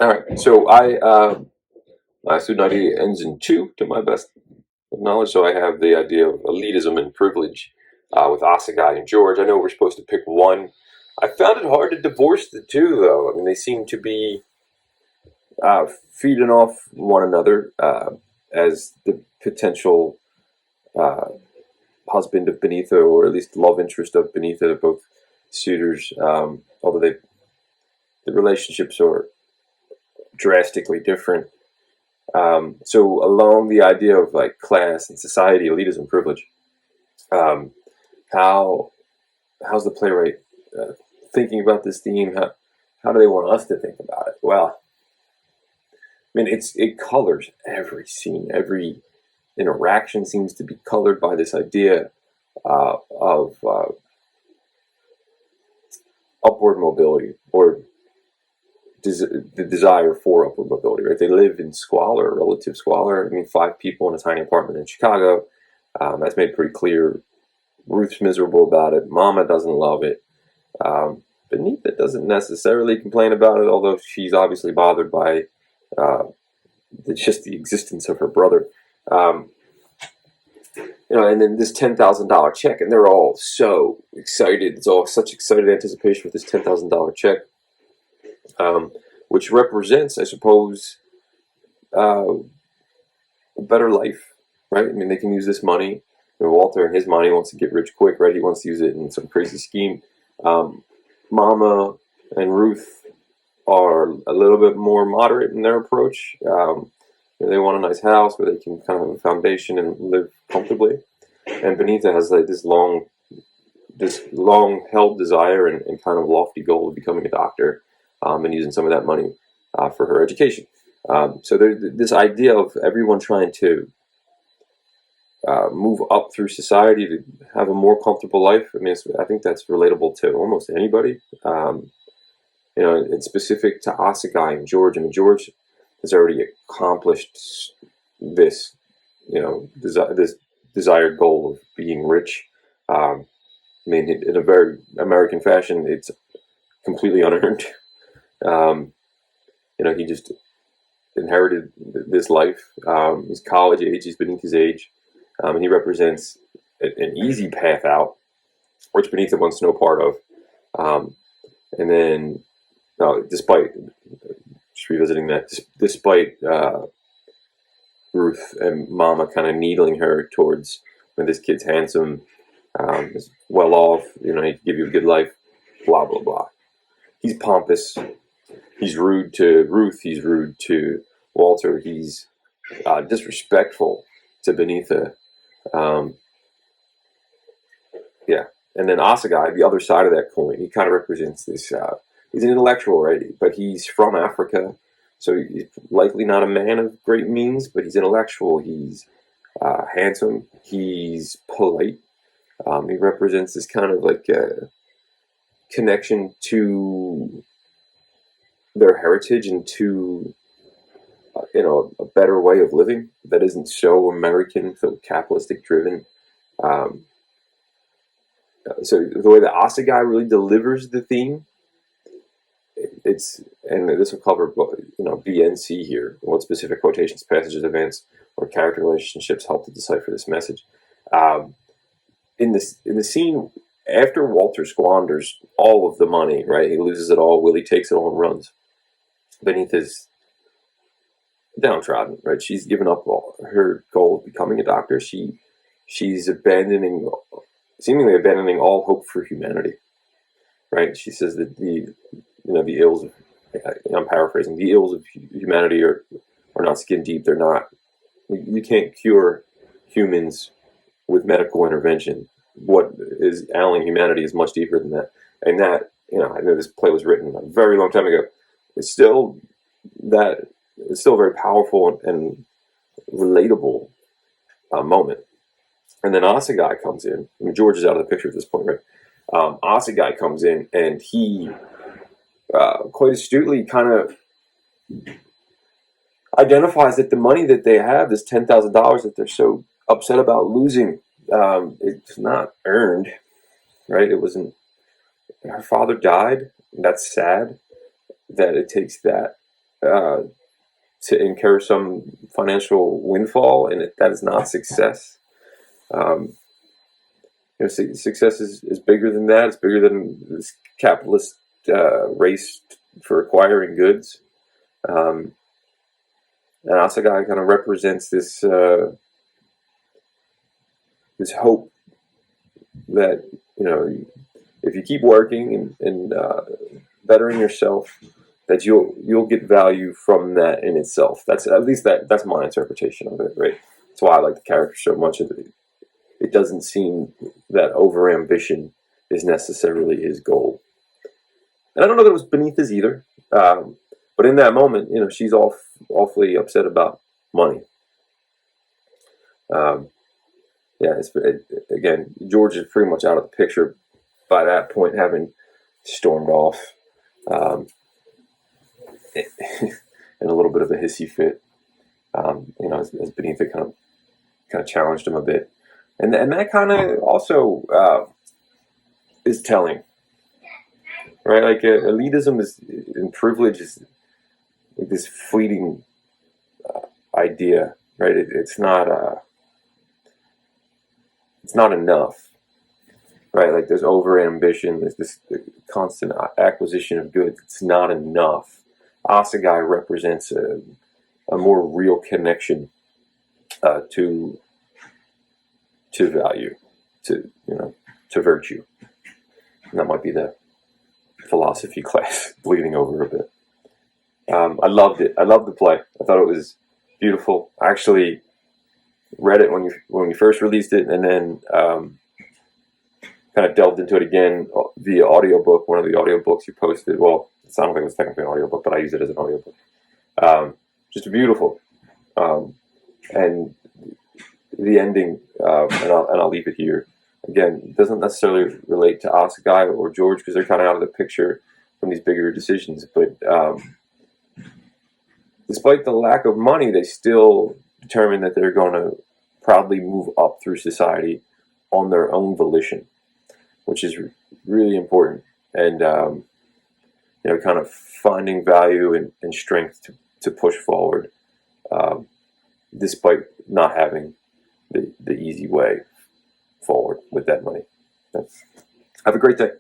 All right. My student ID ends in two, to my best of knowledge. So I have the idea of elitism and privilege with Asagai and George. I know we're supposed to pick one. I found it hard to divorce the two, though. I mean, they seem to be feeding off one another as the potential uh, husband of Benita, or at least love interest of Benita. They're both suitors, although the relationships are drastically different. So along the idea of like class and society, elitism, privilege, um, how how's the playwright uh, thinking about this theme? How do they want us to think about it? Well, I mean, it colors every scene, every interaction seems to be colored by this idea of upward mobility, or the desire for upward mobility, right? They live in squalor, relative squalor. I mean, five people in a tiny apartment in Chicago. That's made pretty clear. Ruth's miserable about it. Mama doesn't love it. Benita doesn't necessarily complain about it, although she's obviously bothered by uh, just the existence of her brother. Um, and then this $10,000 check, and they're all so excited. It's all such excited anticipation with this $10,000 check, which represents, I suppose, a better life, right? I mean, they can use this money. Walter and his money wants to get rich quick, right? He wants to use it in some crazy scheme. Mama and Ruth are a little bit more moderate in their approach. They want a nice house where they can kind of have a foundation and live comfortably. And Benita has like this long held desire and kind of lofty goal of becoming a doctor, and using some of that money for her education. So there's this idea of everyone trying to move up through society to have a more comfortable life. I mean, I think that's relatable to almost anybody. It's specific to Asagai and George. I mean, George has already accomplished this, this desired goal of being rich. I mean, in a very American fashion, it's completely unearned. He just inherited this life. He's college age. He's beneath his age. And he represents an easy path out, which Benita wants no part of. And then, despite, just revisiting that, despite Ruth and Mama kind of needling her towards, this kid's handsome, is well off, he can give you a good life, blah, blah, blah. He's pompous. He's rude to Ruth. He's rude to Walter. He's disrespectful to Benita. And then Asagai, the other side of that coin, he kind of represents this. He's an intellectual, right? But he's from Africa, so he's likely not a man of great means. But he's intellectual. He's handsome. He's polite. He represents this kind of like connection to their heritage and to a better way of living that isn't so American, so capitalistic driven. So the way that Asagai really delivers the theme, and this will cover B and C here, what specific quotations, passages, events, or character relationships help to decipher this message. In the scene after Walter squanders all of the money, right? He loses it all. Willie takes it all and runs. Benita's downtrodden, right? She's given up her goal of becoming a doctor. She's seemingly abandoning all hope for humanity, right? She says that the ills of, I'm paraphrasing, the ills of humanity are not skin deep. They're not, you can't cure humans with medical intervention. What is ailing humanity is much deeper than that. And that, I know this play was written a very long time ago. It's still a very powerful and relatable moment. And then Asagai comes in. I mean, George is out of the picture at this point, right? Asagai comes in, and he quite astutely kind of identifies that the money that they have, this $10,000 that they're so upset about losing, it's not earned, right? It wasn't. Her father died. And that's sad that it takes that to incur some financial windfall, and that is not success. Um, success is bigger than that. It's bigger than this capitalist race for acquiring goods. And Assegai kind of represents this this hope that, if you keep working and bettering yourself, that you'll get value from that in itself. That's at least that's my interpretation of it, right? That's why I like the character so much. It doesn't seem that over ambition is necessarily his goal, and I don't know that it was beneath his either. But in that moment, she's awfully upset about money. Yeah, again, George is pretty much out of the picture by that point, having stormed off in a little bit of a hissy fit. As Benitha kind of challenged him a bit, and that kind of also is telling, right? Like elitism and privilege is like this fleeting idea, right? It's not enough, right? Like there's over ambition, there's this constant acquisition of goods. It's not enough. Assegai represents a more real connection to value, to virtue, and that might be the philosophy class bleeding over a bit. I loved it. I loved the play. I thought it was beautiful. I actually read it when you first released it, and then kind of delved into it again via audiobook. One of the audiobooks you posted. Well, it sounded like it was technically an audiobook, but I used it as an audiobook. Just beautiful. And the ending, and I'll leave it here. Again, it doesn't necessarily relate to Assegai or George because they're kind of out of the picture from these bigger decisions. But despite the lack of money, they still determine that they're going to proudly move up through society on their own volition, which is really important. And kind of finding value and strength to push forward, despite not having the easy way forward with that money. Have a great day.